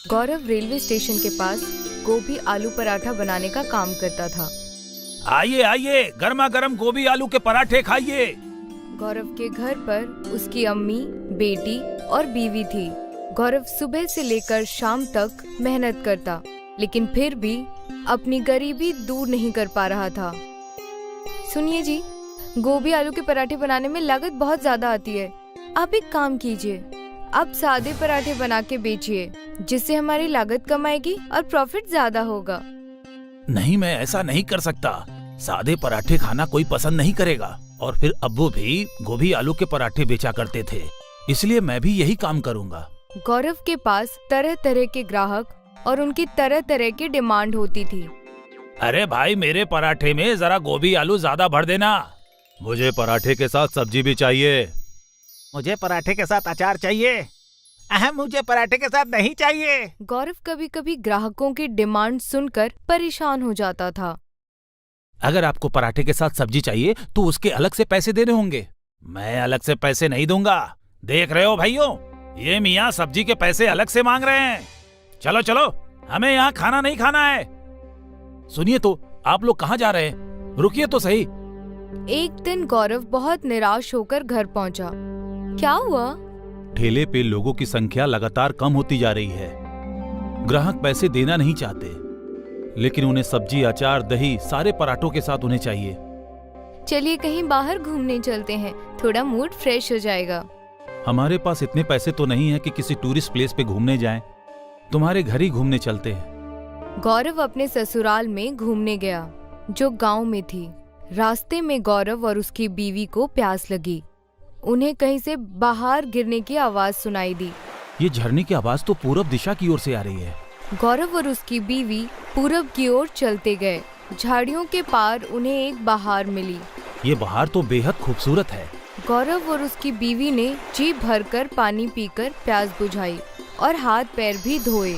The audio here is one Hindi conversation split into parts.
गौरव रेलवे स्टेशन के पास गोभी आलू पराठा बनाने का काम करता था। आइए आइए, गर्मा गर्म गोभी आलू के पराठे खाइए। गौरव के घर पर उसकी अम्मी, बेटी और बीवी थी। गौरव सुबह से लेकर शाम तक मेहनत करता, लेकिन फिर भी अपनी गरीबी दूर नहीं कर पा रहा था। सुनिए जी, गोभी आलू के पराठे बनाने में लागत बहुत ज्यादा आती है। आप एक काम कीजिए, आप सादे पराठे बना के बेचिए, जिससे हमारी लागत कम आएगी और प्रॉफिट ज्यादा होगा। नहीं, मैं ऐसा नहीं कर सकता। सादे पराठे खाना कोई पसंद नहीं करेगा, और फिर अब्बू भी गोभी आलू के पराठे बेचा करते थे, इसलिए मैं भी यही काम करूँगा। गौरव के पास तरह तरह के ग्राहक और उनकी तरह तरह की डिमांड होती थी। अरे भाई, मेरे पराठे में जरा गोभी आलू ज्यादा भर देना। मुझे पराठे के साथ सब्जी भी चाहिए। मुझे पराठे के साथ अचार चाहिए। मुझे पराठे के साथ नहीं चाहिए। गौरव कभी कभी ग्राहकों की डिमांड सुनकर परेशान हो जाता था। अगर आपको पराठे के साथ सब्जी चाहिए तो उसके अलग से पैसे देने होंगे। मैं अलग से पैसे नहीं दूंगा। देख रहे हो भाइयों, ये मियाँ सब्जी के पैसे अलग से मांग रहे हैं। चलो चलो, हमें यहाँ खाना नहीं खाना है। सुनिए तो, आप लोग कहाँ जा रहे हैं? रुकिए तो सही। एक दिन गौरव बहुत निराश होकर घर पहुंचा। क्या हुआ? ठेले पे लोगों की संख्या लगातार कम होती जा रही है। ग्राहक पैसे देना नहीं चाहते, लेकिन उन्हें सब्जी, अचार, दही सारे पराठों के साथ उन्हें चाहिए। चलिए कहीं बाहर घूमने चलते हैं, थोड़ा मूड फ्रेश हो जाएगा। हमारे पास इतने पैसे तो नहीं है कि किसी टूरिस्ट प्लेस पे घूमने जाएं। तुम्हारे घर ही घूमने चलते हैं। गौरव अपने ससुराल में घूमने गया, जो गांव में थी। रास्ते में गौरव और उसकी बीवी को प्यास लगी। उन्हें कहीं से बाहर गिरने की आवाज सुनाई दी। ये झरने की आवाज तो पूरब दिशा की ओर से आ रही है। गौरव और उसकी बीवी पूरब की ओर चलते गए। झाड़ियों के पार उन्हें एक बहार मिली। ये बहार तो बेहद खूबसूरत है। गौरव और उसकी बीवी ने जी भरकर पानी पीकर प्यास बुझाई और हाथ पैर भी धोए।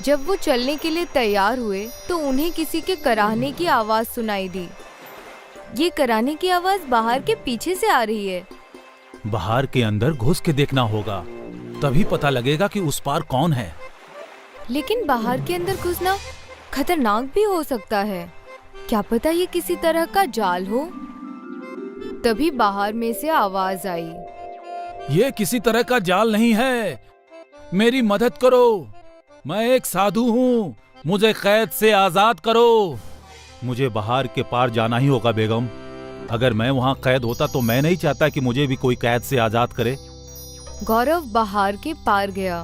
जब वो चलने के लिए तैयार हुए तो उन्हें किसी के कराहने की आवाज सुनाई दी। ये कराहने की आवाज बहार के पीछे से आ रही है। बहार के अंदर घुस के देखना होगा, तभी पता लगेगा कि उस पार कौन है। लेकिन बाहर के अंदर घुसना खतरनाक भी हो सकता है। क्या पता ये किसी तरह का जाल हो। तभी बाहर में से आवाज आई, ये किसी तरह का जाल नहीं है। मेरी मदद करो, मैं एक साधु हूँ, मुझे कैद से आजाद करो। मुझे बाहर के पार जाना ही होगा बेगम। अगर मैं वहाँ कैद होता तो मैं नहीं चाहता कि मुझे भी कोई कैद से आजाद करे। गौरव बाहर के पार गया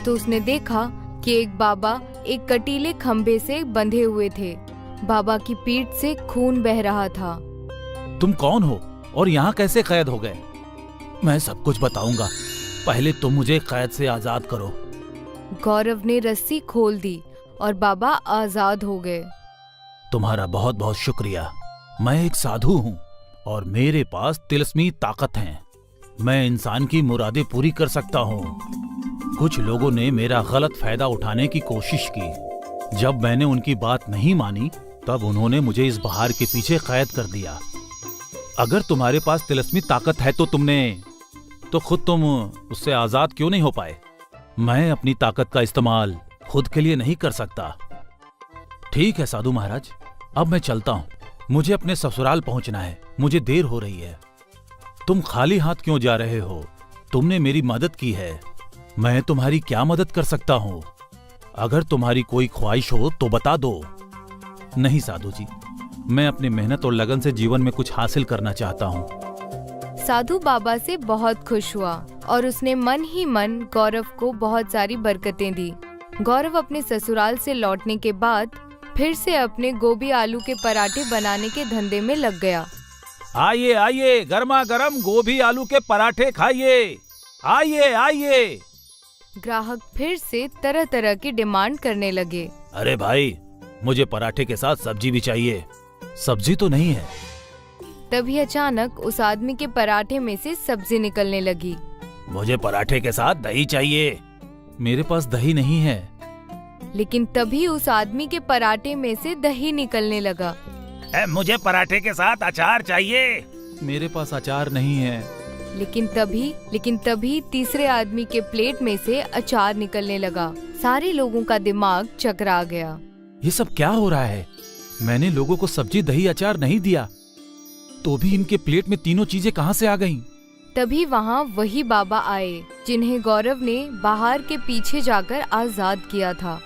तो उसने देखा कि एक बाबा एक कटीले खंबे से बंधे हुए थे। बाबा की पीठ से खून बह रहा था। तुम कौन हो और यहाँ कैसे कैद हो गए? मैं सब कुछ बताऊंगा, पहले तुम मुझे कैद से आजाद करो। गौरव ने रस्सी खोल दी और बाबा आजाद हो गए। तुम्हारा बहुत बहुत शुक्रिया। मैं एक साधु हूँ और मेरे पास तिलस्मी ताकत है। मैं इंसान की मुरादें पूरी कर सकता हूँ। कुछ लोगों ने मेरा गलत फायदा उठाने की कोशिश की। जब मैंने उनकी बात नहीं मानी, तब उन्होंने मुझे इस बहार के पीछे कैद कर दिया। अगर तुम्हारे पास तिलस्मी ताकत है तो खुद तुम उससे आजाद क्यों नहीं हो पाए? मैं अपनी ताकत का इस्तेमाल खुद के लिए नहीं कर सकता। ठीक है साधु महाराज, अब मैं चलता हूँ। मुझे अपने ससुराल पहुंचना है, मुझे देर हो रही है। तुम खाली हाथ क्यों जा रहे हो? तुमने मेरी मदद की है, मैं तुम्हारी क्या मदद कर सकता हूँ? अगर तुम्हारी कोई ख्वाहिश हो तो बता दो। नहीं साधु जी, मैं अपनी मेहनत और लगन से जीवन में कुछ हासिल करना चाहता हूँ। साधु बाबा से बहुत खुश हुआ और उसने मन ही मन गौरव को बहुत सारी बरकतें दी। गौरव अपने ससुराल से लौटने के बाद फिर से अपने गोभी आलू के पराठे बनाने के धंधे में लग गया। आइए आइए, गर्मा गर्म गोभी आलू के पराठे खाइए। आइए आइए। ग्राहक फिर से तरह तरह की डिमांड करने लगे। अरे भाई, मुझे पराठे के साथ सब्जी भी चाहिए। सब्जी तो नहीं है। तभी अचानक उस आदमी के पराठे में से सब्जी निकलने लगी। मुझे पराठे के साथ दही चाहिए। मेरे पास दही नहीं है। लेकिन तभी उस आदमी के पराठे में से दही निकलने लगा। मुझे पराठे के साथ अचार चाहिए। मेरे पास अचार नहीं है। लेकिन तभी तीसरे आदमी के प्लेट में से अचार निकलने लगा। सारे लोगों का दिमाग चकरा गया। ये सब क्या हो रहा है? मैंने लोगों को सब्जी, दही, अचार नहीं दिया, तो भी इनके प्लेट में तीनों चीजें कहाँ से आ गईं? तभी वहाँ वही बाबा आए जिन्हें गौरव ने बाहर के पीछे जाकर आजाद किया था।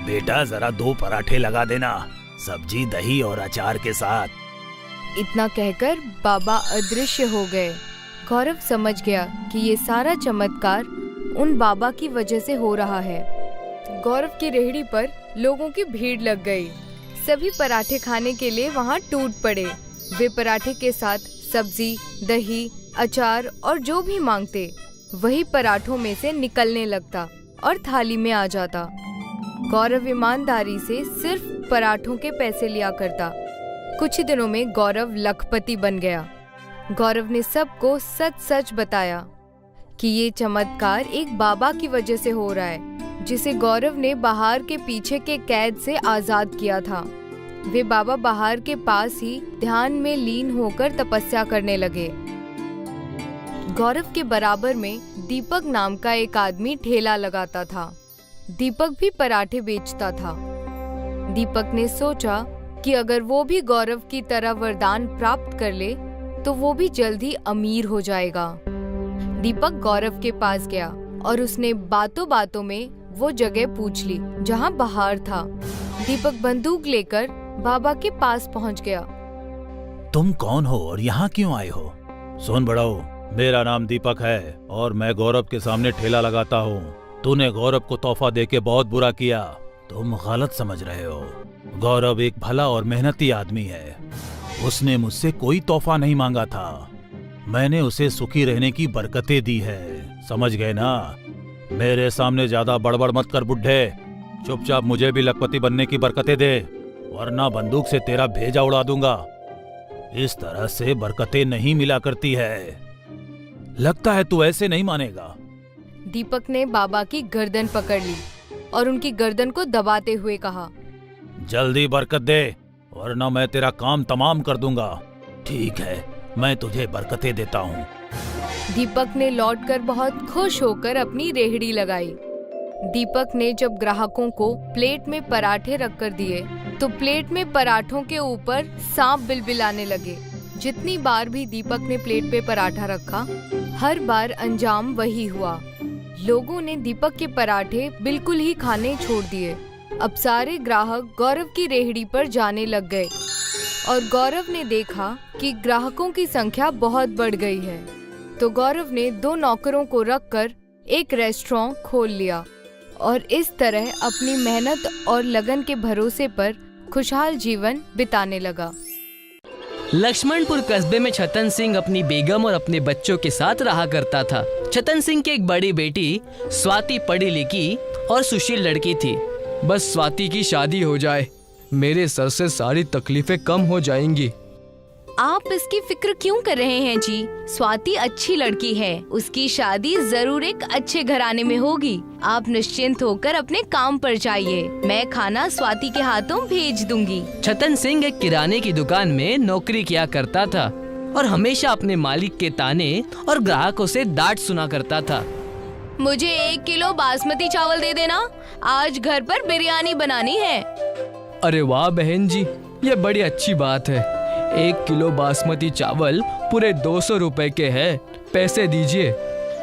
बेटा, जरा 2 पराठे लगा देना, सब्जी, दही और अचार के साथ। इतना कहकर बाबा अदृश्य हो गए। गौरव समझ गया कि ये सारा चमत्कार उन बाबा की वजह से हो रहा है। गौरव की रेहड़ी पर लोगों की भीड़ लग गई। सभी पराठे खाने के लिए वहाँ टूट पड़े। वे पराठे के साथ सब्जी, दही, अचार और जो भी मांगते वही पराठों में से निकलने लगता और थाली में आ जाता। गौरव ईमानदारी से सिर्फ पराठों के पैसे लिया करता। कुछ ही दिनों में गौरव लखपति बन गया। गौरव ने सबको सच सच बताया कि ये चमत्कार एक बाबा की वजह से हो रहा है, जिसे गौरव ने बाहर के पीछे के कैद से आजाद किया था। वे बाबा बाहर के पास ही ध्यान में लीन होकर तपस्या करने लगे। गौरव के बराबर में दीपक नाम का एक आदमी ठेला लगाता था। दीपक भी पराठे बेचता था। दीपक ने सोचा कि अगर वो भी गौरव की तरह वरदान प्राप्त कर ले तो वो भी जल्द ही अमीर हो जाएगा। दीपक गौरव के पास गया और उसने बातों बातों में वो जगह पूछ ली जहाँ बाहर था। दीपक बंदूक लेकर बाबा के पास पहुँच गया। तुम कौन हो और यहाँ क्यों आए हो? सुन बड़ाओ, मेरा नाम दीपक है और मैं गौरव के सामने ठेला लगाता हूँ। तूने गौरव को तोहफा देके बहुत बुरा किया। तुम गलत समझ रहे हो। गौरव एक भला और मेहनती आदमी है। उसने मुझसे कोई तोहफा नहीं मांगा था। मैंने उसे सुखी रहने की बरकतें दी है। समझ गए ना? मेरे सामने ज्यादा बड़बड़ मत कर बुड्ढे। चुपचाप मुझे भी लखपति बनने की बरकतें दे, वरना बंदूक से तेरा भेजा उड़ा दूंगा। इस तरह से बरकतें नहीं मिला करती है। लगता है तू ऐसे नहीं मानेगा। दीपक ने बाबा की गर्दन पकड़ ली और उनकी गर्दन को दबाते हुए कहा, जल्दी बरकत दे, वरना मैं तेरा काम तमाम कर दूंगा। ठीक है, मैं तुझे बरकतें देता हूँ। दीपक ने लौटकर बहुत खुश होकर अपनी रेहड़ी लगाई। दीपक ने जब ग्राहकों को प्लेट में पराठे रखकर दिए तो प्लेट में पराठों के ऊपर सांप बिलबिलाने लगे। जितनी बार भी दीपक ने प्लेट पे पराठा रखा, हर बार अंजाम वही हुआ। लोगों ने दीपक के पराठे बिल्कुल ही खाने छोड़ दिए। अब सारे ग्राहक गौरव की रेहड़ी पर जाने लग गए और गौरव ने देखा कि ग्राहकों की संख्या बहुत बढ़ गई है। तो गौरव ने 2 नौकरों को रखकर एक रेस्टोरेंट खोल लिया और इस तरह अपनी मेहनत और लगन के भरोसे पर खुशहाल जीवन बिताने लगा। लक्ष्मणपुर कस्बे में छतन सिंह अपनी बेगम और अपने बच्चों के साथ रहा करता था। छतन सिंह की एक बड़ी बेटी स्वाति पढ़ी लिखी और सुशील लड़की थी। बस स्वाति की शादी हो जाए, मेरे सर से सारी तकलीफें कम हो जाएंगी। आप इसकी फिक्र क्यों कर रहे हैं जी? स्वाति अच्छी लड़की है, उसकी शादी जरूर एक अच्छे घराने में होगी। आप निश्चिंत होकर अपने काम पर जाइए, मैं खाना स्वाति के हाथों भेज दूंगी। छतन सिंह एक किराने की दुकान में नौकरी किया करता था और हमेशा अपने मालिक के ताने और ग्राहकों से डांट सुना करता था। मुझे 1 किलो बासमती चावल दे देना, आज घर पर बिरयानी बनानी है। अरे वाह बहन जी, ये बड़ी अच्छी बात है। 1 किलो बासमती चावल पूरे 200 रुपए के हैं, पैसे दीजिए।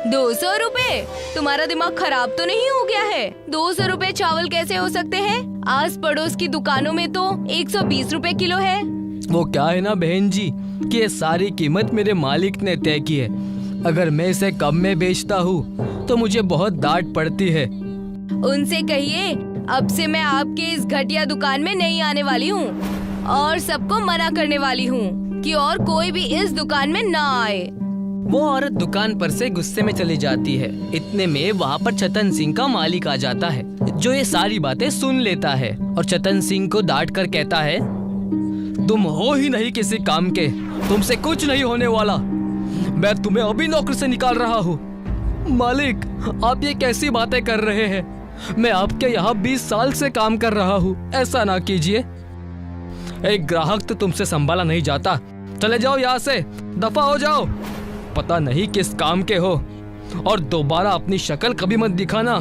200 रुपए? तुम्हारा दिमाग खराब तो नहीं हो गया है? 200 रुपए चावल कैसे हो सकते हैं? आस पड़ोस की दुकानों में तो 120 रुपए किलो है। वो क्या है ना बहन जी कि ये सारी कीमत मेरे मालिक ने तय की है। अगर मैं इसे कम में बेचता हूँ तो मुझे बहुत डांट पड़ती है। उनसे कहिए अब से मैं आपके इस घटिया दुकान में नहीं आने वाली हूँ और सबको मना करने वाली हूँ कि और कोई भी इस दुकान में ना आए। वो औरत दुकान पर से गुस्से में चली जाती है। इतने में वहाँ पर छतन सिंह का मालिक आ जाता है, जो ये सारी बातें सुन लेता है और छतन सिंह को डांट कर कहता है, तुम हो ही नहीं किसी काम के, तुमसे कुछ नहीं होने वाला। मैं तुम्हें अभी नौकरी से निकाल रहा हूँ। मालिक, आप ये कैसी बातें कर रहे हैं? मैं आपके यहाँ 20 साल से काम कर रहा हूँ, ऐसा ना कीजिए। एक ग्राहक तो तुमसे संभाला नहीं जाता, चले जाओ यहाँ से, दफा हो जाओ। पता नहीं किस काम के हो, और दोबारा अपनी शक्ल कभी मत दिखाना।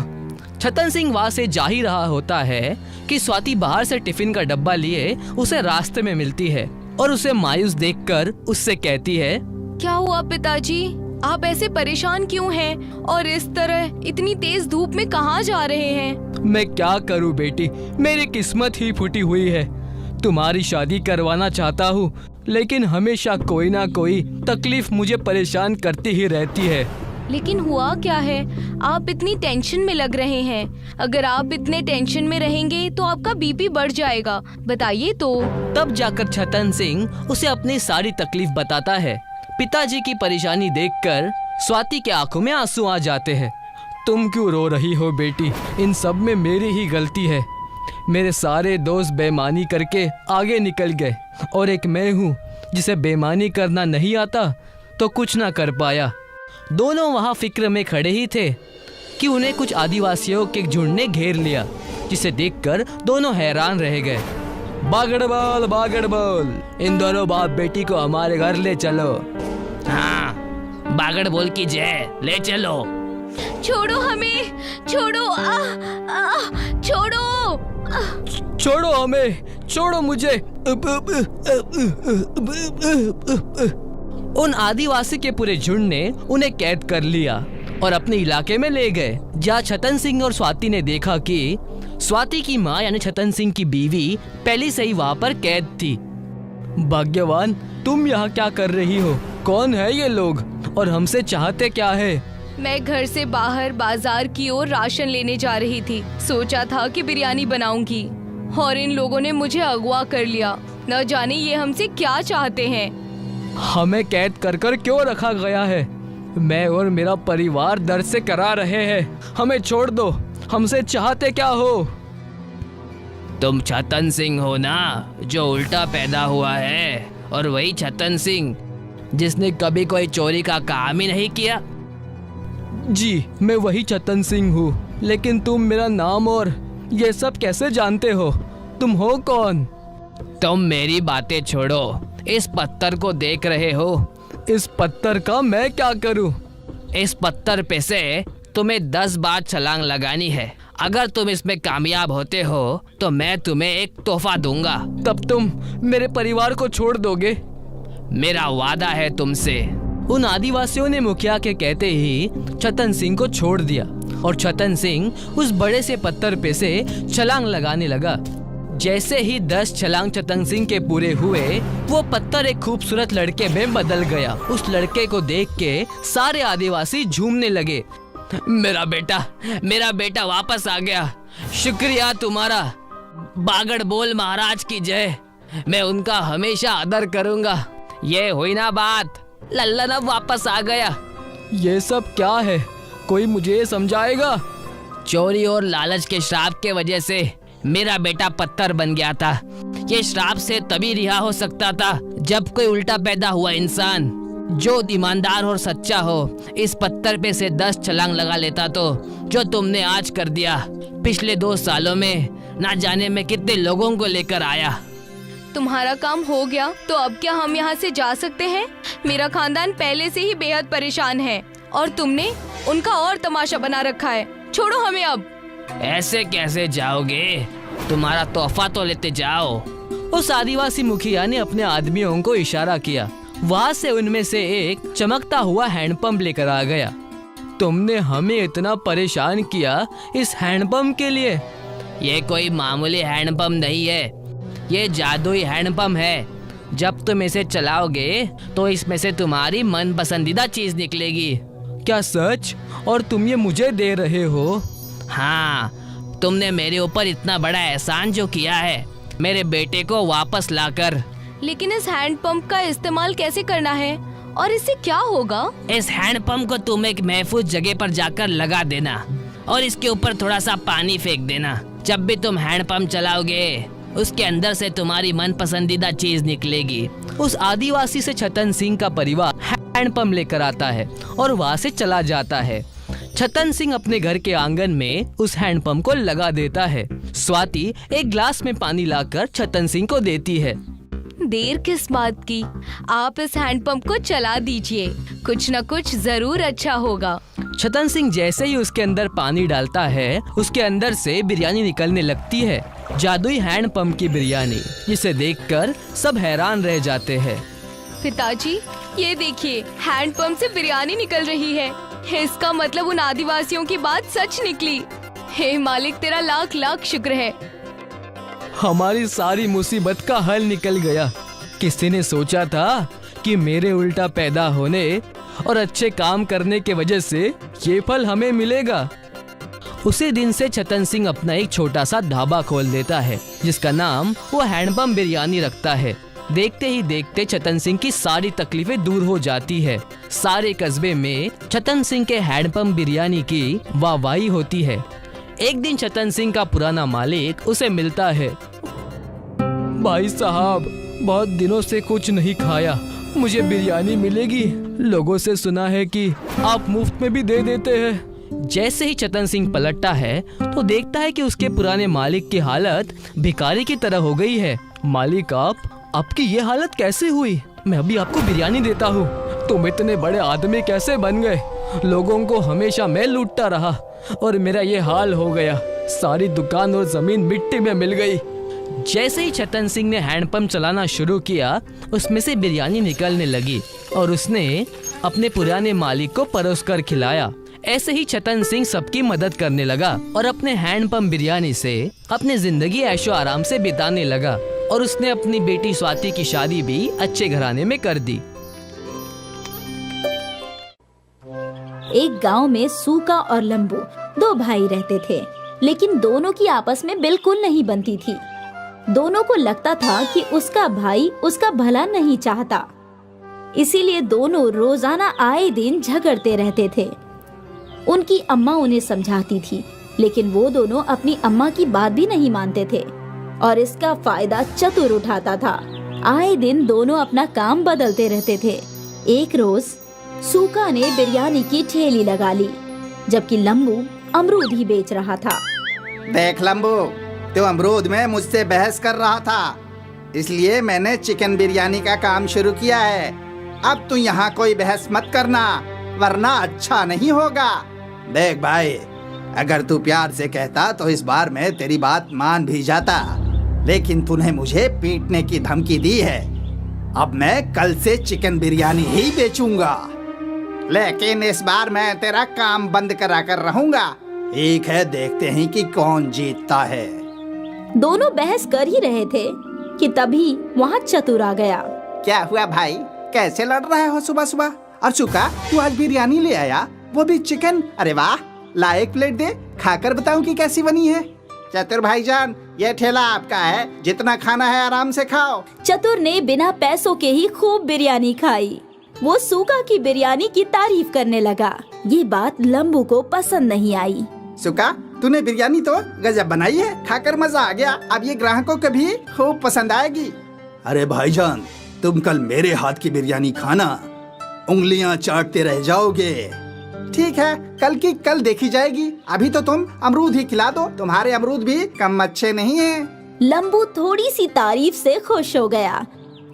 छतन सिंह वहां से जा ही रहा होता है कि स्वाति बाहर से टिफिन का डब्बा लिए उसे रास्ते में मिलती है और उसे मायूस देखकर उससे कहती है, क्या हुआ पिताजी, आप ऐसे परेशान क्यों हैं और इस तरह इतनी तेज धूप में कहाँ जा रहे हैं? मैं क्या करूं बेटी, मेरी किस्मत ही फूटी हुई है। तुम्हारी शादी करवाना चाहता हूँ, लेकिन हमेशा कोई ना कोई तकलीफ मुझे परेशान करती ही रहती है। लेकिन हुआ क्या है? आप इतनी टेंशन में लग रहे हैं। अगर आप इतने टेंशन में रहेंगे तो आपका बीपी बढ़ जाएगा। बताइए तो। तब जाकर छतन सिंह उसे अपनी सारी तकलीफ बताता है। पिताजी की परेशानी देखकर स्वाति के आंखों में आंसू आ जाते हैं। तुम क्यों रो रही हो बेटी, इन सब में मेरी ही गलती है। मेरे सारे दोस्त बेईमानी करके आगे निकल गए और एक मैं हूँ जिसे बेईमानी करना नहीं आता तो कुछ ना कर पाया। दोनों वहाँ फिक्र में खड़े ही थे कि उन्हें कुछ आदिवासियों के झुंड ने घेर लिया, जिसे देखकर दोनों हैरान रह गए। बागड़ बोल, इन दोनों बाप बेटी को हमारे घर ले चलो। हाँ, बागड़ बोल की जय, ले चलो। छोड़ो हमें, छोड़ो, छोड़ो। छोड़ो हमें, छोड़ो मुझे। उन आदिवासी के पूरे झुंड ने उन्हें कैद कर लिया और अपने इलाके में ले गए, जहाँ छतन सिंह और स्वाति ने देखा कि स्वाति की माँ यानी छतन सिंह की बीवी पहले से ही वहाँ पर कैद थी। भाग्यवान, तुम यहाँ क्या कर रही हो? कौन है ये लोग और हमसे चाहते क्या है? मैं घर से बाहर बाजार की ओर राशन लेने जा रही थी। सोचा था कि बिरयानी बनाऊंगी और इन लोगों ने मुझे अगवा कर लिया। न जाने ये हमसे क्या चाहते हैं। हमें कैद कर कर क्यों रखा गया है? मैं और मेरा परिवार दर्द से करा रहे हैं। हमें छोड़ दो। हमसे चाहते क्या हो? तुम छतन सिंह हो ना, जो उल्टा पैदा हुआ है, और वही छतन सिंह जिसने कभी कोई चोरी का काम ही नहीं किया। जी, मैं वही छतन सिंह हूँ, लेकिन तुम मेरा नाम और ये सब कैसे जानते हो? तुम हो कौन? तुम मेरी बातें छोड़ो, इस पत्थर को देख रहे हो? इस पत्थर का मैं क्या करूं? इस पत्थर पे से तुम्हें 10 बार छलांग लगानी है। अगर तुम इसमें कामयाब होते हो तो मैं तुम्हें एक तोहफा दूंगा। तब तुम मेरे परिवार को छोड़ दोगे? मेरा वादा है तुमसे। उन आदिवासियों ने मुखिया के कहते ही छतन सिंह को छोड़ दिया और छतन सिंह उस बड़े से पत्थर पे से छलांग लगाने लगा। जैसे ही 10 छलांग छतन सिंह के पूरे हुए, वो पत्थर एक खूबसूरत लड़के में बदल गया। उस लड़के को देख के सारे आदिवासी झूमने लगे। मेरा बेटा वापस आ गया। शुक्रिया तुम्हारा। बागड़ बोल महाराज की जय। मैं उनका हमेशा आदर करूंगा। ये हुई ना बात, लल्लन अब वापस आ गया। ये सब क्या है? कोई मुझे समझाएगा? चोरी और लालच के श्राप के वजह से मेरा बेटा पत्थर बन गया था। ये श्राप से तभी रिहा हो सकता था जब कोई उल्टा पैदा हुआ इंसान जो ईमानदार और सच्चा हो इस पत्थर पे से 10 छलांग लगा लेता, तो जो तुमने आज कर दिया। पिछले 2 सालों में ना जाने में कितने लोगों को लेकर आया। तुम्हारा काम हो गया तो अब क्या हम यहाँ से जा सकते हैं? मेरा खानदान पहले से ही बेहद परेशान है और तुमने उनका और तमाशा बना रखा है। छोड़ो हमें अब। ऐसे कैसे जाओगे? तुम्हारा तोहफा तो लेते जाओ। उस आदिवासी मुखिया ने अपने आदमियों को इशारा किया। वहाँ से उनमें से एक चमकता हुआ हैंडपंप लेकर आ गया। तुमने हमें इतना परेशान किया इस हैंडपंप के लिए? ये कोई मामूली हैंडपंप नहीं है, ये जादुई हैंडपंप है। जब तुम इसे चलाओगे तो इसमें से तुम्हारी मन पसंदीदा चीज निकलेगी। क्या सच? और तुम ये मुझे दे रहे हो? हाँ, तुमने मेरे ऊपर इतना बड़ा एहसान जो किया है, मेरे बेटे को वापस लाकर। लेकिन इस हैंडपंप का इस्तेमाल कैसे करना है और इससे क्या होगा? इस हैंडपंप को तुम एक महफूज जगह पर जाकर लगा देना और इसके ऊपर थोड़ा सा पानी फेंक देना। जब भी तुम हैंडपंप चलाओगे उसके अंदर से तुम्हारी मन पसंदीदा चीज निकलेगी। उस आदिवासी से छतन सिंह का परिवार हैंडपंप लेकर आता है और वहाँ से चला जाता है। छतन सिंह अपने घर के आंगन में उस हैंडपंप को लगा देता है। स्वाति एक ग्लास में पानी लाकर छतन सिंह को देती है। देर किस बात की? आप इस हैंडपंप को चला दीजिए, कुछ न कुछ जरूर अच्छा होगा। छतन सिंह जैसे ही उसके अंदर पानी डालता है, उसके अंदर से बिरयानी निकलने लगती है। जादुई हैंडपंप की बिरयानी, जिसे देखकर सब हैरान रह जाते हैं। पिताजी, ये देखिए, हैंडपंप से बिरयानी निकल रही है। इसका मतलब उन आदिवासियों की बात सच निकली। हे मालिक, तेरा लाख लाख शुक्र है। हमारी सारी मुसीबत का हल निकल गया। किसी ने सोचा था कि मेरे उल्टा पैदा होने और अच्छे काम करने के वजह से ये फल हमें मिलेगा। उसी दिन से छतन सिंह अपना एक छोटा सा ढाबा खोल देता है, जिसका नाम वो हैंडपंप बिरयानी रखता है। देखते ही देखते छतन सिंह की सारी तकलीफें दूर हो जाती है। सारे कस्बे में छतन सिंह के हैंडपंप बिरयानी की वाहवाही होती है। एक दिन छतन सिंह का पुराना मालिक उसे मिलता है। भाई साहब, बहुत दिनों से कुछ नहीं खाया, मुझे बिरयानी मिलेगी? लोगों से सुना है कि आप मुफ्त में भी दे देते हैं। जैसे ही छतन सिंह पलटता है तो देखता है कि उसके पुराने मालिक की हालत भिखारी की तरह हो गई है। मालिक, आपकी ये हालत कैसे हुई? मैं अभी आपको बिरयानी देता हूँ। तुम इतने बड़े आदमी कैसे बन गए? लोगों को हमेशा मैं लूटता रहा और मेरा ये हाल हो गया। सारी दुकान और जमीन मिट्टी में मिल गई। जैसे ही छतन सिंह ने हैंडपंप चलाना शुरू किया, उसमें से बिरयानी निकलने लगी और उसने अपने पुराने मालिक को परोस कर खिलाया। ऐसे ही छतन सिंह सबकी मदद करने लगा और अपने हैंडपंप बिरयानी से अपनी जिंदगी ऐशो आराम से बिताने लगा। और उसने अपनी बेटी स्वाति की शादी भी अच्छे घराने में कर दी। एक गांव में सूका और लंबू दो भाई रहते थे, लेकिन दोनों की आपस में बिल्कुल नहीं बनती थी। दोनों को लगता था कि उसका भाई उसका भला नहीं चाहता, इसीलिए दोनों रोजाना आए दिन झगड़ते रहते थे। उनकी अम्मा उन्हें समझाती थी, लेकिन वो दोनों अपनी अम्मा की बात भी नहीं मानते थे और इसका फायदा चतुर उठाता था। आए दिन दोनों अपना काम बदलते रहते थे। एक रोज सूका ने बिरयानी की ठेली लगा ली, जबकि लंबू अमरूद ही बेच रहा था। देख लंबू, तू अमरूद में मुझसे बहस कर रहा था, इसलिए मैंने चिकन बिरयानी का काम शुरू किया है। अब तू यहाँ कोई बहस मत करना, वरना अच्छा नहीं होगा। देख भाई, अगर तू प्यार से कहता तो इस बार मैं तेरी बात मान भी जाता, लेकिन तूने मुझे पीटने की धमकी दी है। अब मैं कल से चिकन बिरयानी ही बेचूंगा, लेकिन इस बार मैं तेरा काम बंद करा कर रहूंगा। ठीक है, देखते हैं कि कौन जीतता है। दोनों बहस कर ही रहे थे कि तभी वहाँ चतुर आ गया। क्या हुआ भाई, कैसे लड़ रहे हो सुबह सुबह? और चुका, तू आज बिरयानी ले आया, वो भी चिकन? अरे वाह, ला एक प्लेट दे, खाकर बताऊं कि कैसी बनी है। चतुर भाईजान, ये ठेला आपका है, जितना खाना है आराम से खाओ। चतुर ने बिना पैसों के ही खूब बिरयानी खाई। वो सूका की बिरयानी की तारीफ करने लगा। ये बात लंबू को पसंद नहीं आई। सुका, तूने बिरयानी तो गजब बनाई है, खाकर मजा आ गया। अब ये ग्राहकों को भी खूब पसंद आएगी। अरे भाईजान, तुम कल मेरे हाथ की बिरयानी खाना, उंगलियां चाटते रह जाओगे। ठीक है, कल की कल देखी जाएगी। अभी तो तुम अमरूद ही खिला दो, तुम्हारे अमरूद भी कम अच्छे नहीं हैं। लंबू थोड़ी सी तारीफ से खुश हो गया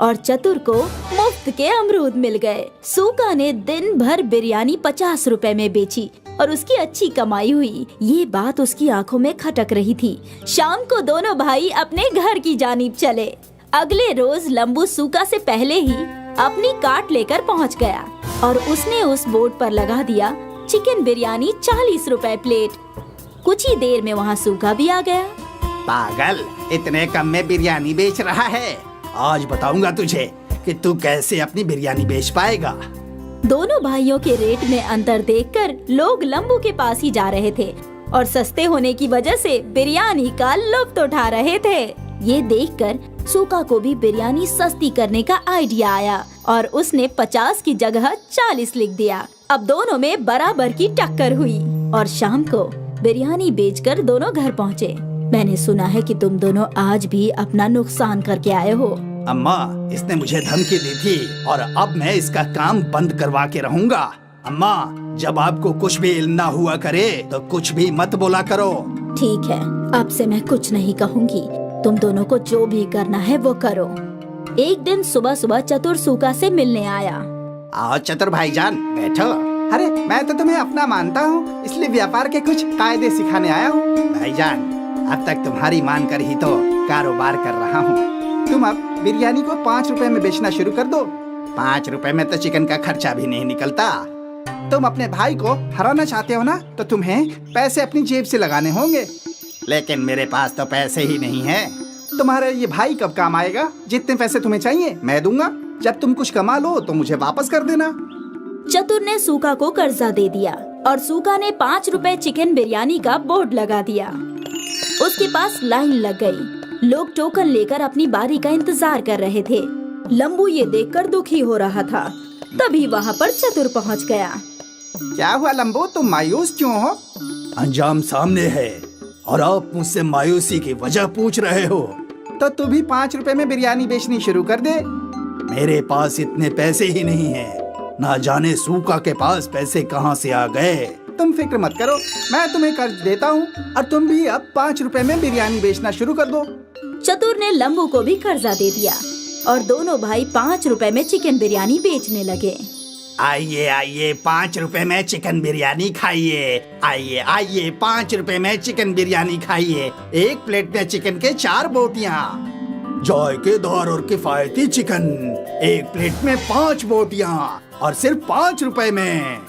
और चतुर को मुफ्त के अमरूद मिल गए। सूका ने दिन भर बिरयानी 50 रुपए में बेची और उसकी अच्छी कमाई हुई। ये बात उसकी आंखों में खटक रही थी। शाम को दोनों भाई अपने घर की जानिब चले। अगले रोज लंबू सूका से पहले ही अपनी कार्ट लेकर पहुंच गया और उसने उस बोर्ड पर लगा दिया, चिकन बिरयानी 40 रुपए प्लेट। कुछ ही देर में वहाँ सूखा भी आ गया। पागल, इतने कम में बिरयानी बेच रहा है? आज बताऊंगा तुझे कि तू कैसे अपनी बिरयानी बेच पाएगा। दोनों भाइयों के रेट में अंतर देखकर लोग लंबू के पास ही जा रहे थे और सस्ते होने की वजह से बिरयानी का लुत्फ उठा रहे थे। ये देखकर सूका को भी बिरयानी सस्ती करने का आइडिया आया और उसने 50 की जगह 40 लिख दिया। अब दोनों में बराबर की टक्कर हुई और शाम को बिरयानी बेचकर दोनों घर पहुँचे। मैंने सुना है कि तुम दोनों आज भी अपना नुकसान करके आए हो। अम्मा, इसने मुझे धमकी दी थी और अब मैं इसका काम बंद करवा के रहूंगा। अम्मा, जब आपको कुछ भी इल्म ना हुआ करे तो कुछ भी मत बोला करो। ठीक है, अब से मैं कुछ नहीं कहूँगी। तुम दोनों को जो भी करना है वो करो। एक दिन सुबह सुबह चतुर सूका से मिलने आया। आओ चतुर भाईजान, बैठो। अरे मैं तो तुम्हें अपना मानता हूँ, इसलिए व्यापार के कुछ कायदे सिखाने आया हूँ। भाईजान, अब तक तुम्हारी मान कर ही तो कारोबार कर रहा हूँ। तुम अब बिरयानी को 5 रुपए में बेचना शुरू कर दो। 5 रुपए में तो चिकन का खर्चा भी नहीं निकलता। तुम अपने भाई को हराना चाहते हो ना, तो तुम्हें पैसे अपनी जेब से लगाने होंगे। लेकिन मेरे पास तो पैसे ही नहीं है। तुम्हारा ये भाई कब काम आएगा? जितने पैसे तुम्हें चाहिए मैं दूंगा। जब तुम कुछ कमा लो तो मुझे वापस कर देना। चतुर ने सूका को कर्जा दे दिया और सूका ने 5 रुपए चिकन बिरयानी का बोर्ड लगा दिया। उसके पास लाइन लग गई। लोग टोकन लेकर अपनी बारी का इंतजार कर रहे थे। लंबू ये देखकर दुखी हो रहा था। तभी वहाँ पर चतुर पहुँच गया। क्या हुआ लंबू, तुम मायूस क्यों हो? अंजाम सामने है और आप मुझसे मायूसी की वजह पूछ रहे हो। तो तू भी 5 रुपए में बिरयानी बेचनी शुरू कर दे। मेरे पास इतने पैसे ही नहीं हैं। ना जाने सूका के पास पैसे कहाँ से आ गए। तुम फिक्र मत करो, मैं तुम्हें कर्ज देता हूँ और तुम भी अब 5 रुपए में बिरयानी बेचना शुरू कर दो। चतुर ने लंबू को भी कर्जा दे दिया और दोनों भाई 5 रुपए में चिकन बिरयानी बेचने लगे। आइए आइए, 5 रुपए में चिकन बिरयानी खाइए। आइए आइए, 5 रुपए में चिकन बिरयानी खाइए। एक प्लेट में चिकन के 4 बोटियाँ, जायकेदार और किफायती चिकन। एक प्लेट में 5 बोटियाँ और सिर्फ 5 रुपए में।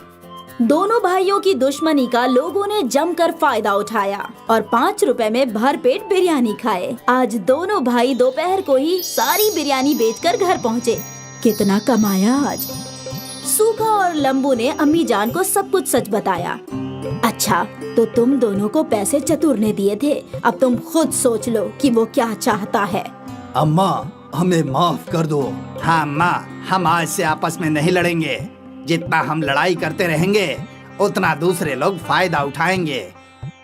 दोनों भाइयों की दुश्मनी का लोगों ने जमकर फायदा उठाया और 5 रुपए में भरपेट बिरयानी खाए। आज दोनों भाई दोपहर को ही सारी बिरयानी बेचकर घर पहुँचे। कितना कमाया आज। सूखा और लंबू ने अम्मी जान को सब कुछ सच बताया। अच्छा, तो तुम दोनों को पैसे चतुर ने दिए थे। अब तुम खुद सोच लो कि वो क्या चाहता है। अम्मा, हमें माफ कर दो। हाँ अम्मा, हम आज से आपस में नहीं लड़ेंगे। जितना हम लड़ाई करते रहेंगे उतना दूसरे लोग फायदा उठाएंगे।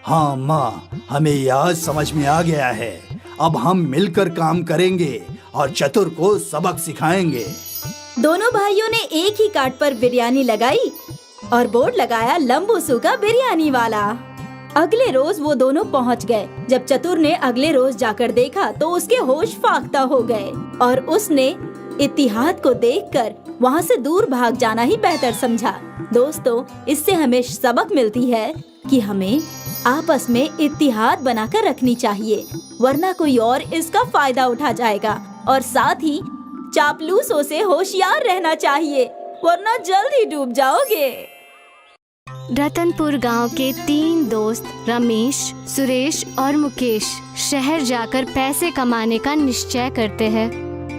हाँ अम्मा, हमें ये आज समझ में आ गया है। अब हम मिलकर काम करेंगे और चतुर को सबक सिखाएंगे। दोनों भाइयों ने एक ही कार्ड पर बिरयानी लगाई और बोर्ड लगाया लंबू सूखा बिरयानी वाला। अगले रोज वो दोनों पहुंच गए। जब चतुर ने अगले रोज जाकर देखा तो उसके होश फाख्ता हो गए और उसने इत्तिहाद को देखकर वहाँ से दूर भाग जाना ही बेहतर समझा। दोस्तों, इससे हमें सबक मिलती है कि हमें आपस में इत्तिहाद बनाकर रखनी चाहिए, वरना कोई और इसका फायदा उठा जाएगा। और साथ ही चापलूसों से होशियार रहना चाहिए, वरना जल्द ही डूब जाओगे। रतनपुर गांव के 3 दोस्त रमेश, सुरेश और मुकेश शहर जाकर पैसे कमाने का निश्चय करते हैं।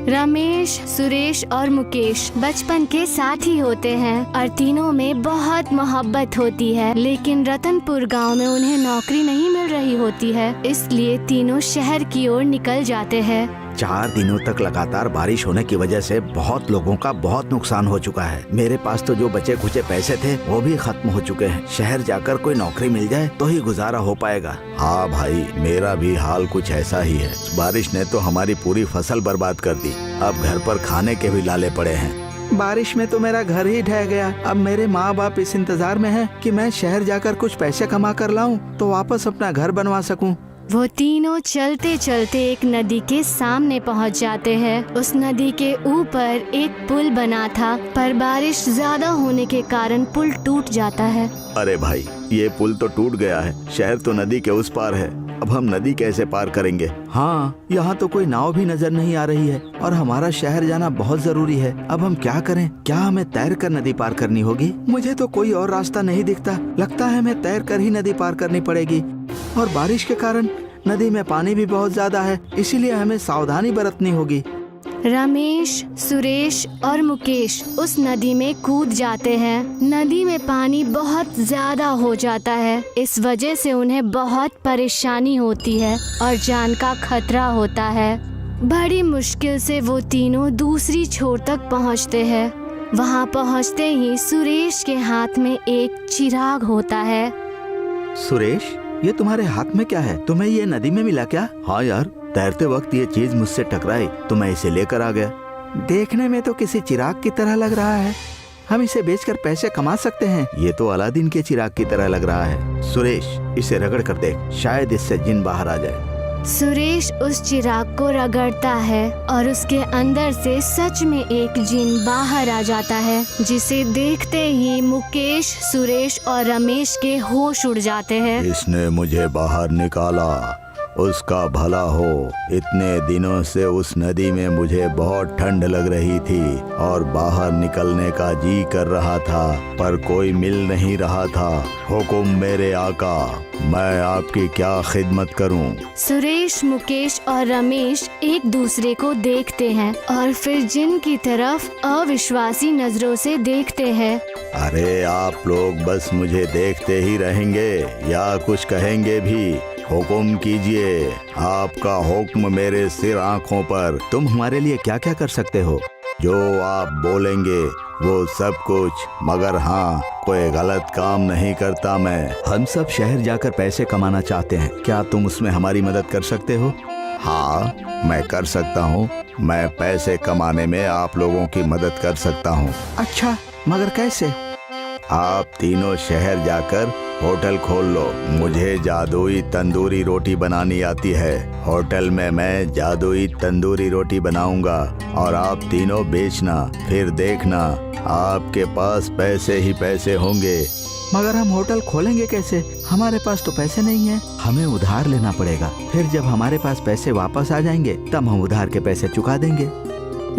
रमेश, सुरेश और मुकेश बचपन के साथी होते हैं और तीनों में बहुत मोहब्बत होती है, लेकिन रतनपुर गांव में उन्हें नौकरी नहीं मिल रही होती है, इसलिए तीनों शहर की ओर निकल जाते हैं। 4 दिनों तक लगातार बारिश होने की वजह से बहुत लोगों का बहुत नुकसान हो चुका है। मेरे पास तो जो बचे खुचे पैसे थे वो भी खत्म हो चुके हैं। शहर जाकर कोई नौकरी मिल जाए तो ही गुजारा हो पाएगा। हाँ भाई, मेरा भी हाल कुछ ऐसा ही है। बारिश ने तो हमारी पूरी फसल बर्बाद कर दी। अब घर पर खाने के भी लाले पड़े हैं। बारिश में तो मेरा घर ही ढह गया। अब मेरे माँ बाप इस इंतजार में हैं कि मैं शहर जाकर कुछ पैसे कमा कर लाऊं तो वापस अपना घर बनवा सकूं। वो तीनों चलते चलते एक नदी के सामने पहुंच जाते हैं। उस नदी के ऊपर एक पुल बना था, पर बारिश ज्यादा होने के कारण पुल टूट जाता है। अरे भाई, ये पुल तो टूट गया है। शहर तो नदी के उस पार है। अब हम नदी कैसे पार करेंगे? हाँ, यहाँ तो कोई नाव भी नजर नहीं आ रही है और हमारा शहर जाना बहुत जरूरी है। अब हम क्या करें? क्या हमें तैर कर नदी पार करनी होगी? मुझे तो कोई और रास्ता नहीं दिखता। लगता है हमें तैर कर ही नदी पार करनी पड़ेगी। और बारिश के कारण नदी में पानी भी बहुत ज्यादा है, इसीलिए हमें सावधानी बरतनी होगी। रमेश, सुरेश और मुकेश उस नदी में कूद जाते हैं। नदी में पानी बहुत ज्यादा हो जाता है, इस वजह से उन्हें बहुत परेशानी होती है और जान का खतरा होता है। बड़ी मुश्किल से वो तीनों दूसरी छोर तक पहुंचते हैं। वहां पहुंचते ही सुरेश के हाथ में एक चिराग होता है। सुरेश, ये तुम्हारे हाथ में क्या है? तुम्हें ये नदी में मिला क्या? हाँ यार, तैरते वक्त ये चीज मुझसे टकराई तो मैं इसे लेकर आ गया। देखने में तो किसी चिराग की तरह लग रहा है। हम इसे बेचकर पैसे कमा सकते हैं। ये तो अलादीन के चिराग की तरह लग रहा है। सुरेश, इसे रगड़ कर देख, शायद इससे जिन बाहर आ जाए। सुरेश उस चिराग को रगड़ता है और उसके अंदर से सच में एक जिन बाहर आ जाता है, जिसे देखते ही मुकेश, सुरेश और रमेश के होश उड़ जाते हैं। इसने मुझे बाहर निकाला, उसका भला हो। इतने दिनों से उस नदी में मुझे बहुत ठंड लग रही थी और बाहर निकलने का जी कर रहा था, पर कोई मिल नहीं रहा था। हुकुम मेरे आका, मैं आपकी क्या खिदमत करूं? सुरेश, मुकेश और रमेश एक दूसरे को देखते हैं और फिर जिन की तरफ अविश्वासी नजरों से देखते हैं। अरे आप लोग बस मुझे देखते ही रहेंगे या कुछ कहेंगे भी? हुक्म कीजिए, आपका हुक्म मेरे सिर आंखों पर। तुम हमारे लिए क्या क्या कर सकते हो? जो आप बोलेंगे वो सब कुछ, मगर हाँ, कोई गलत काम नहीं करता मैं। हम सब शहर जाकर पैसे कमाना चाहते हैं, क्या तुम उसमें हमारी मदद कर सकते हो? हाँ, मैं कर सकता हूँ। मैं पैसे कमाने में आप लोगों की मदद कर सकता हूँ। अच्छा, मगर कैसे? आप तीनों शहर जाकर होटल खोल लो। मुझे जादुई तंदूरी रोटी बनानी आती है। होटल में मैं जादुई तंदूरी रोटी बनाऊंगा और आप तीनों बेचना, फिर देखना आपके पास पैसे ही पैसे होंगे। मगर हम होटल खोलेंगे कैसे? हमारे पास तो पैसे नहीं है। हमें उधार लेना पड़ेगा, फिर जब हमारे पास पैसे वापस आ जाएंगे तब हम उधार के पैसे चुका देंगे।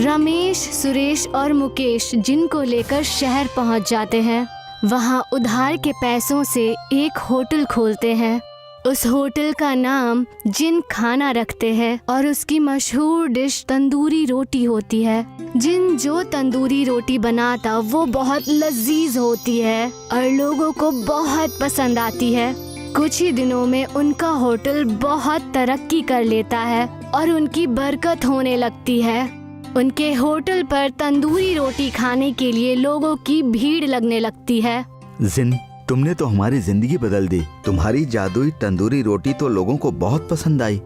रमेश, सुरेश और मुकेश जिनको लेकर शहर पहुंच जाते हैं। वहां उधार के पैसों से एक होटल खोलते हैं। उस होटल का नाम जिन खाना रखते हैं और उसकी मशहूर डिश तंदूरी रोटी होती है। जिन जो तंदूरी रोटी बनाता वो बहुत लजीज होती है और लोगों को बहुत पसंद आती है। कुछ ही दिनों में उनका होटल बहुत तरक्की कर लेता है और उनकी बरकत होने लगती है। उनके होटल पर तंदूरी रोटी खाने के लिए लोगों की भीड़ लगने लगती है। जिन, तुमने तो हमारी जिंदगी बदल दी। तुम्हारी जादुई तंदूरी रोटी तो लोगों को बहुत पसंद आई।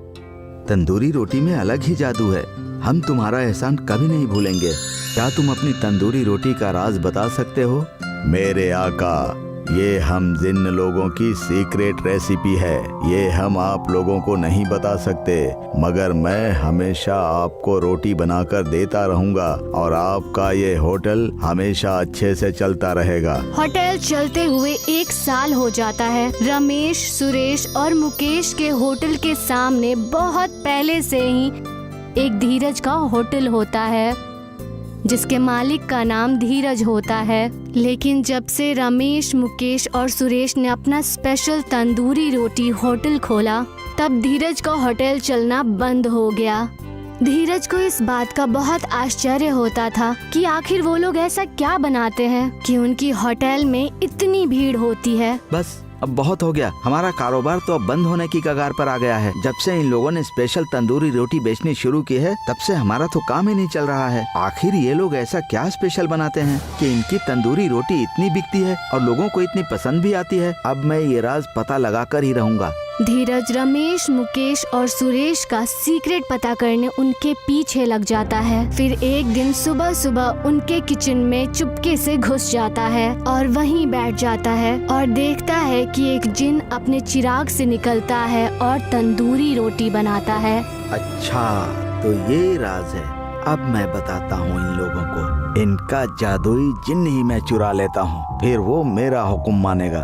तंदूरी रोटी में अलग ही जादू है। हम तुम्हारा एहसान कभी नहीं भूलेंगे। क्या तुम अपनी तंदूरी रोटी का राज बता सकते हो? मेरे आका, ये हम जिन लोगों की सीक्रेट रेसिपी है। ये हम आप लोगों को नहीं बता सकते, मगर मैं हमेशा आपको रोटी बनाकर देता रहूंगा और आपका ये होटल हमेशा अच्छे से चलता रहेगा। होटल चलते हुए 1 साल हो जाता है। रमेश, सुरेश और मुकेश के होटल के सामने बहुत पहले से ही एक धीरज का होटल होता है, जिसके मालिक का नाम धीरज होता है। लेकिन जब से रमेश, मुकेश और सुरेश ने अपना स्पेशल तंदूरी रोटी होटल खोला, तब धीरज का होटल चलना बंद हो गया। धीरज को इस बात का बहुत आश्चर्य होता था कि आखिर वो लोग ऐसा क्या बनाते हैं कि उनकी होटल में इतनी भीड़ होती है। बस अब बहुत हो गया। हमारा कारोबार तो अब बंद होने की कगार पर आ गया है। जब से इन लोगों ने स्पेशल तंदूरी रोटी बेचनी शुरू की है, तब से हमारा तो काम ही नहीं चल रहा है। आखिर ये लोग ऐसा क्या स्पेशल बनाते हैं कि इनकी तंदूरी रोटी इतनी बिकती है और लोगों को इतनी पसंद भी आती है? अब मैं ये राज पता लगा कर ही रहूंगा। धीरज रमेश, मुकेश और सुरेश का सीक्रेट पता करने उनके पीछे लग जाता है। फिर एक दिन सुबह सुबह उनके किचन में चुपके से घुस जाता है और वहीं बैठ जाता है और देखता है कि एक जिन अपने चिराग से निकलता है और तंदूरी रोटी बनाता है। अच्छा, तो ये राज है। अब मैं बताता हूँ इन लोगों को। इनका जादुई जिन ही मैं चुरा लेता हूँ, फिर वो मेरा हुक्म मानेगा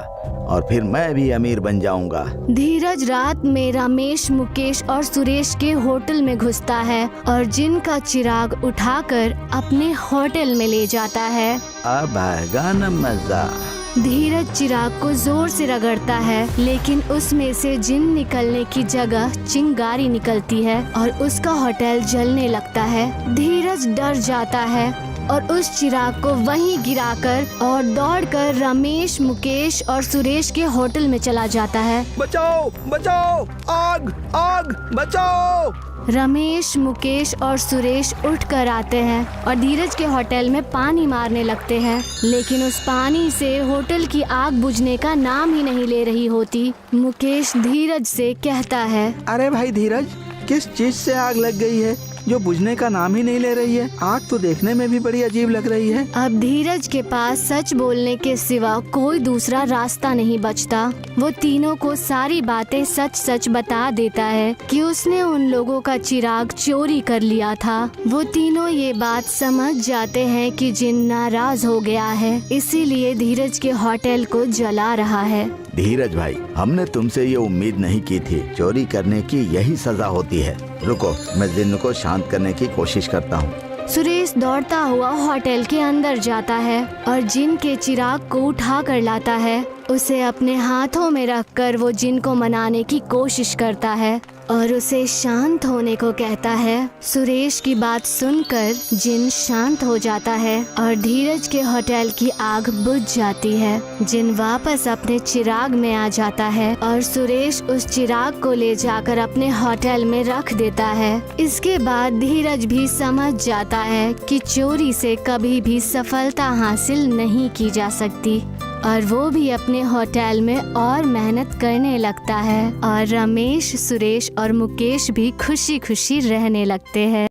और फिर मैं भी अमीर बन जाऊंगा। धीरज रात में रमेश, मुकेश और सुरेश के होटल में घुसता है और जिन का चिराग उठाकर अपने होटल में ले जाता है। अब आएगा न मजा। धीरज चिराग को जोर से रगड़ता है, लेकिन उसमें से जिन निकलने की जगह चिंगारी निकलती है और उसका होटल जलने लगता है। धीरज डर जाता है और उस चिराग को वहीं गिराकर और दौड़कर रमेश, मुकेश और सुरेश के होटल में चला जाता है। बचाओ, बचाओ, आग, आग, बचाओ। रमेश, मुकेश और सुरेश उठकर आते हैं और धीरज के होटल में पानी मारने लगते हैं, लेकिन उस पानी से होटल की आग बुझने का नाम ही नहीं ले रही होती। मुकेश धीरज से कहता है, अरे भाई धीरज, किस चीज से आग लग गई है? जो बुझने का नाम ही नहीं ले रही है। आग तो देखने में भी बड़ी अजीब लग रही है। अब धीरज के पास सच बोलने के सिवा कोई दूसरा रास्ता नहीं बचता। वो तीनों को सारी बातें सच सच बता देता है कि उसने उन लोगों का चिराग चोरी कर लिया था। वो तीनों ये बात समझ जाते हैं कि जिन नाराज हो गया है, इसीलिए धीरज के होटल को जला रहा है। धीरज भाई, हमने तुमसे ये उम्मीद नहीं की थी। चोरी करने की यही सजा होती है। रुको, मैं जिन्न को शांत करने की कोशिश करता हूँ। सुरेश दौड़ता हुआ होटल के अंदर जाता है और जिन के चिराग को उठा कर लाता है। उसे अपने हाथों में रखकर वो जिन को मनाने की कोशिश करता है और उसे शांत होने को कहता है। सुरेश की बात सुनकर जिन शांत हो जाता है और धीरज के होटल की आग बुझ जाती है। जिन वापस अपने चिराग में आ जाता है और सुरेश उस चिराग को ले जाकर अपने होटल में रख देता है। इसके बाद धीरज भी समझ जाता है कि चोरी से कभी भी सफलता हासिल नहीं की जा सकती और वो भी अपने होटल में और मेहनत करने लगता है और रमेश, सुरेश और मुकेश भी खुशी खुशी रहने लगते हैं।